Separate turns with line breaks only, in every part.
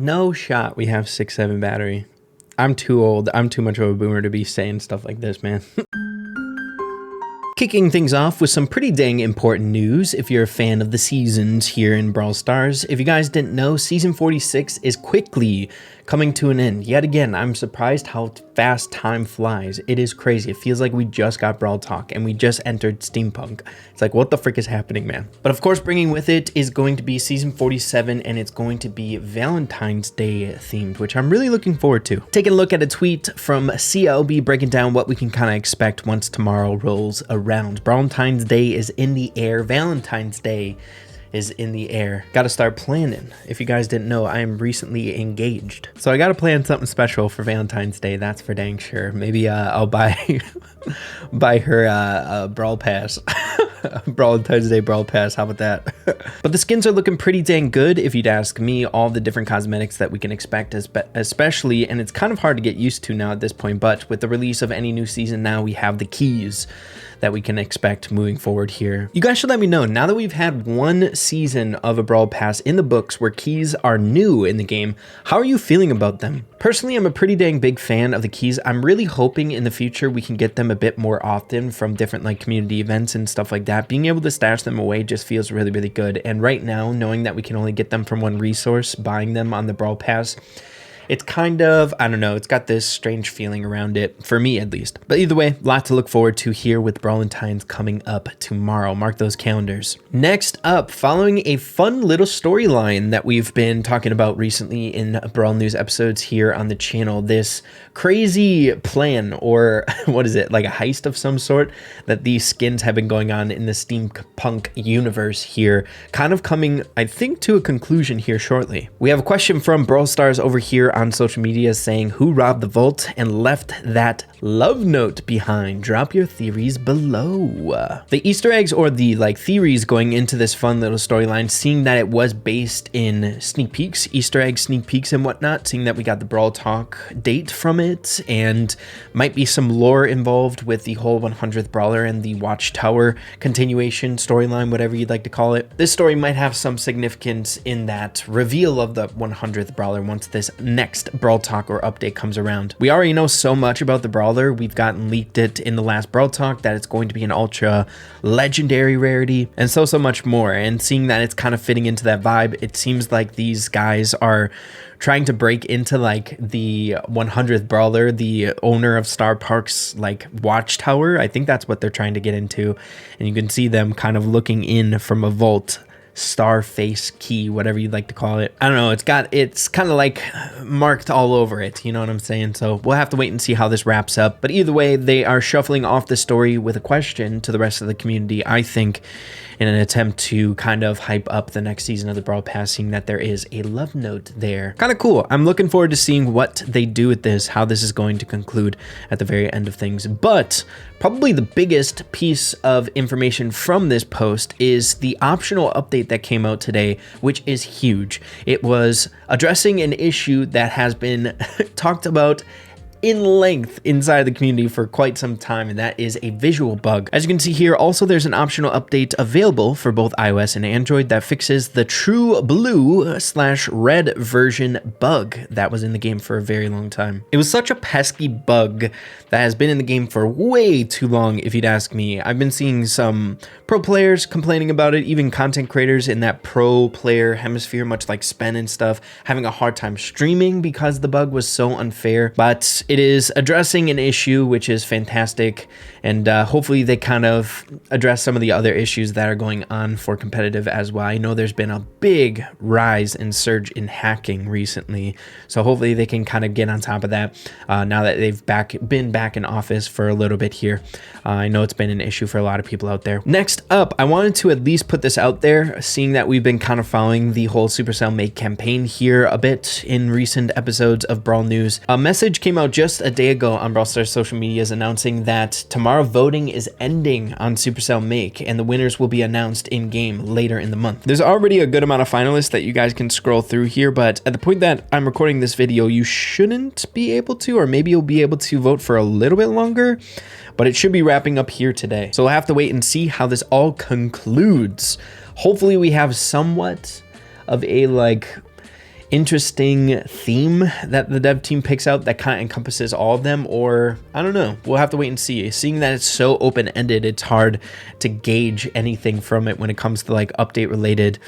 No shot we have 6-7 battery. I'm too old. I'm too much of a boomer to be saying stuff like this, man. Kicking things off with some pretty dang important news if you're a fan of the seasons here in Brawl Stars. If you guys didn't know, Season 46 is quickly coming to an end. Yet again, I'm surprised how fast time flies. It is crazy. It feels like we just got Brawl Talk and we just entered Steampunk. It's like, what the frick is happening, man? But of course, bringing with it is going to be Season 47, and it's going to be Valentine's Day themed, which I'm really looking forward to. Taking a look at a tweet from CLB breaking down what we can kind of expect once tomorrow rolls around. Brawlentine's Day is in the air. Valentine's Day is in the air. Gotta start planning. If you guys didn't know, I am recently engaged. So I gotta plan something special for Valentine's Day, that's for dang sure. Maybe I'll buy buy her a Brawl Pass. Brawlentine's Day Brawl Pass, how about that? But the skins are looking pretty dang good if you'd ask me. All the different cosmetics that we can expect, especially, and it's kind of hard to get used to now at this point, but with the release of any new season now, we have the keys that we can expect moving forward here. You guys should let me know, now that we've had one season of a Brawl Pass in the books where keys are new in the game, how are you feeling about them? Personally, I'm a pretty dang big fan of the keys. I'm really hoping in the future we can get them a bit more often from different like community events and stuff like that. Being able to stash them away just feels really, really good. And right now, knowing that we can only get them from one resource, buying them on the Brawl Pass, it's kind of, I don't know, it's got this strange feeling around it, for me at least. But either way, a lot to look forward to here with Brawlentines coming up tomorrow. Mark those calendars. Next up, following a fun little storyline that we've been talking about recently in Brawl News episodes here on the channel, this crazy plan, or what is it, like a heist of some sort, that these skins have been going on in the Steampunk universe here, kind of coming, I think, to a conclusion here shortly. We have a question from Brawl Stars over here on social media saying, who robbed the vault and left that love note behind? Drop your theories below. The Easter eggs, or the like theories going into this fun little storyline, seeing that it was based in sneak peeks, Easter egg sneak peeks and whatnot, seeing that we got the Brawl Talk date from it, and might be some lore involved with the whole 100th brawler and the Watchtower continuation storyline, whatever you'd like to call it. This story might have some significance in that reveal of the 100th brawler once this next Brawl Talk or update comes around. We already know so much about the brawler. We've gotten leaked it in the last Brawl Talk that it's going to be an ultra legendary rarity, and so much more. And seeing that it's kind of fitting into that vibe, it seems like these guys are trying to break into like the 100th brawler, the owner of Star Park's like Watchtower. I think that's what they're trying to get into, and you can see them kind of looking in from a vault, star face key, whatever you'd like to call it. I don't know, it's kind of like marked all over it, you know what I'm saying? So we'll have to wait and see how this wraps up. But either way, they are shuffling off the story with a question to the rest of the community, I think, in an attempt to kind of hype up the next season of the Brawl Pass, seeing that there is a love note there. Kind of cool. I'm looking forward to seeing what they do with this, how this is going to conclude at the very end of things. But probably the biggest piece of information from this post is the optional update that came out today, which is huge. It was addressing an issue that has been talked about in length inside the community for quite some time, and that is a visual bug. As you can see here, also there's an optional update available for both iOS and Android that fixes the true blue/red version bug that was in the game for a very long time. It was such a pesky bug that has been in the game for way too long, if you'd ask me. I've been seeing some pro players complaining about it, even content creators in that pro player hemisphere, much like Spen and stuff, having a hard time streaming because the bug was so unfair. But it is addressing an issue, which is fantastic, and hopefully they kind of address some of the other issues that are going on for competitive as well. I know there's been a big rise and surge in hacking recently, so hopefully they can kind of get on top of that now that they've been back in office for a little bit here. I know it's been an issue for a lot of people out there. Next up, I wanted to at least put this out there, seeing that we've been kind of following the whole Supercell Make campaign here a bit in recent episodes of Brawl News. A message came out just a day ago on Brawl Stars social medias announcing that tomorrow voting is ending on Supercell Make, and the winners will be announced in game later in the month. There's already a good amount of finalists that you guys can scroll through here, but at the point that I'm recording this video, you shouldn't be able to, or maybe you'll be able to vote for a little bit longer, but it should be wrapping up here today. So we'll have to wait and see how this all concludes. Hopefully we have somewhat of a like interesting theme that the dev team picks out that kind of encompasses all of them, or I don't know. We'll have to wait and see. Seeing that it's so open-ended, it's hard to gauge anything from it when it comes to like update related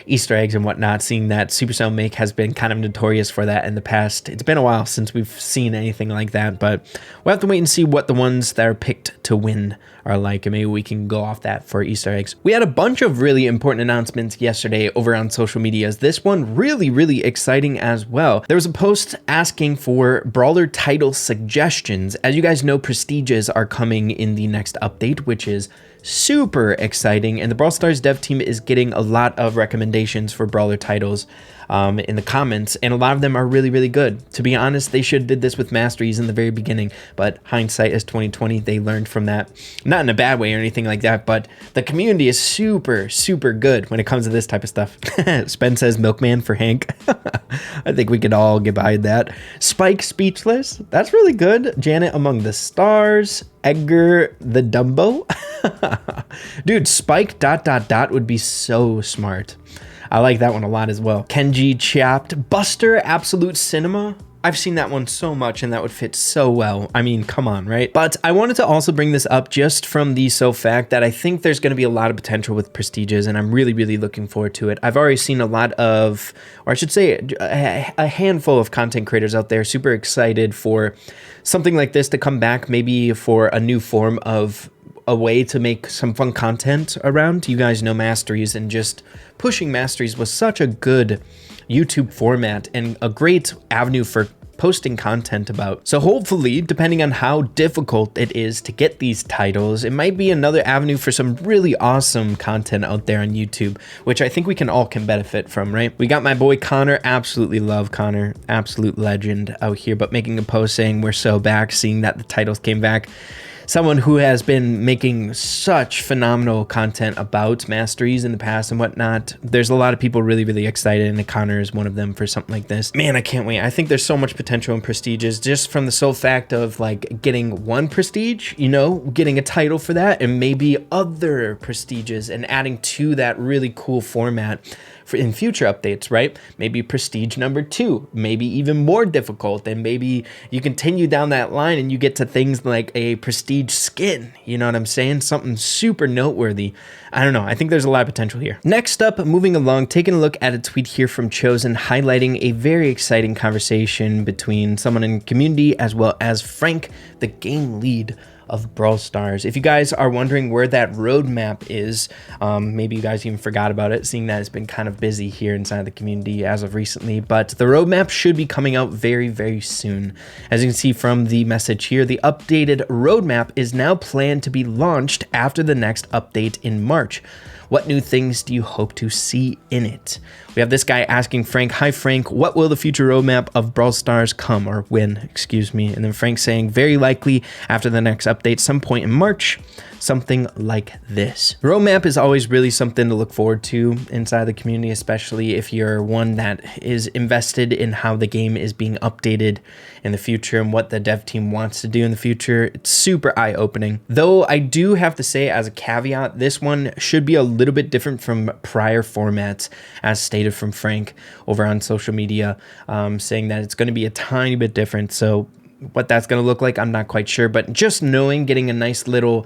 Easter eggs and whatnot, seeing that Supercell Make has been kind of notorious for that in the past. It's been a while since we've seen anything like that, but we'll have to wait and see what the ones that are picked to win are like, and maybe we can go off that for Easter eggs. We had a bunch of really important announcements yesterday over on social medias. This one really exciting as well. There was a post asking for brawler title suggestions. As you guys know, prestiges are coming in the next update, which is super exciting, and the Brawl Stars dev team is getting a lot of recommendations for brawler titles in the comments, and a lot of them are really good. To be honest, they should have did this with masteries in the very beginning, but hindsight is 2020. They learned from that, not in a bad way or anything like that, but the community is super good when it comes to this type of stuff. Spen says milkman for Hank. I think we could all get behind that. Spike speechless, that's really good. Janet among the stars. Edgar the Dumbo. Dude, Spike ... would be so smart. I like that one a lot as well. Kenji Chapped. Buster Absolute Cinema. I've seen that one so much, and that would fit so well. I mean, come on, right? But I wanted to also bring this up just from the fact that I think there's going to be a lot of potential with prestiges, and I'm really looking forward to it. I've already seen a lot of, or I should say a handful of content creators out there super excited for something like this to come back, maybe for a new form of a way to make some fun content around. You guys know masteries, and just pushing masteries was such a good YouTube format and a great avenue for posting content about. So hopefully, depending on how difficult it is to get these titles, it might be another avenue for some really awesome content out there on YouTube, which I think we can benefit from, right? We got my boy Connor. Absolutely love Connor. Absolute legend out here, but making a post saying we're so back, seeing that the titles came back. Someone who has been making such phenomenal content about masteries in the past and whatnot. There's a lot of people really excited, and Connor is one of them for something like this. Man, I can't wait. I think there's so much potential in prestiges just from the sole fact of like getting one prestige, you know, getting a title for that, and maybe other prestiges and adding to that really cool format for in future updates, right? Maybe prestige number 2, maybe even more difficult, and maybe you continue down that line and you get to things like a prestige skin, you know what I'm saying? Something super noteworthy. I don't know. I think there's a lot of potential here. Next up, moving along, taking a look at a tweet here from Chosen highlighting a very exciting conversation between someone in community as well as Frank, the game lead of Brawl Stars. If you guys are wondering where that roadmap is, maybe you guys even forgot about it, seeing that it's been kind of busy here inside the community as of recently, but the roadmap should be coming out very soon. As you can see from the message here, the updated roadmap is now planned to be launched after the next update in March. What new things do you hope to see in it? We have this guy asking Frank, hi Frank, what will the future roadmap of Brawl Stars come, or when, excuse me. And then Frank saying, very likely after the next update, some point in March, something like this. The roadmap is always really something to look forward to inside the community, especially if you're one that is invested in how the game is being updated in the future and what the dev team wants to do in the future. It's super eye-opening. Though I do have to say, as a caveat, this one should be a little bit different from prior formats, as stated from Frank over on social media, saying that it's going to be a tiny bit different. So what that's going to look like, I'm not quite sure, but just knowing, getting a nice little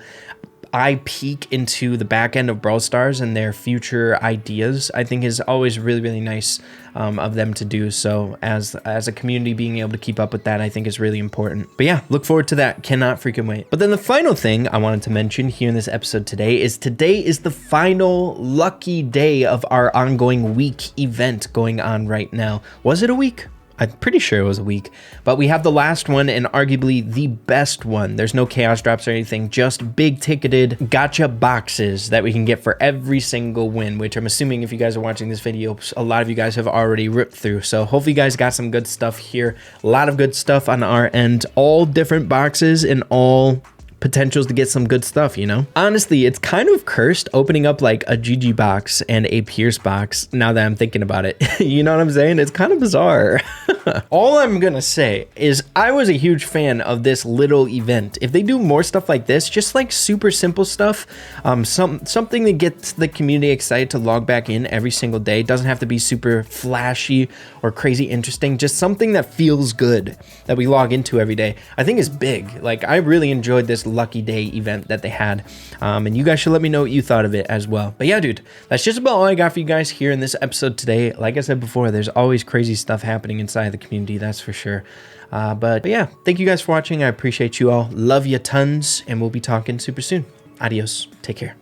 eye peek into the back end of Brawl Stars and their future ideas, I think is always really nice of them to do. So as a community, being able to keep up with that, I think is really important. But yeah, look forward to that. Cannot freaking wait. But then the final thing I wanted to mention here in this episode today is the final lucky day of our ongoing week event going on right now. Was it a week? I'm pretty sure it was a week, but we have the last one and arguably the best one. There's no chaos drops or anything, just big ticketed gacha boxes that we can get for every single win, which I'm assuming if you guys are watching this video, a lot of you guys have already ripped through. So hopefully you guys got some good stuff here. A lot of good stuff on our end, all different boxes and all potentials to get some good stuff, you know? Honestly, it's kind of cursed opening up like a GG box and a Pierce box now that I'm thinking about it. You know what I'm saying? It's kind of bizarre. All I'm gonna say is I was a huge fan of this little event. If they do more stuff like this, just like super simple stuff, something that gets the community excited to log back in every single day. It doesn't have to be super flashy or crazy interesting, just something that feels good that we log into every day, I think is big. Like, I really enjoyed this lucky day event that they had, and you guys should let me know what you thought of it as well. But yeah, dude, that's just about all I got for you guys here in this episode today. Like I said before, there's always crazy stuff happening inside the community, that's for sure. But yeah, thank you guys for watching. I appreciate you all. Love you tons, and we'll be talking super soon. Adios. Take care.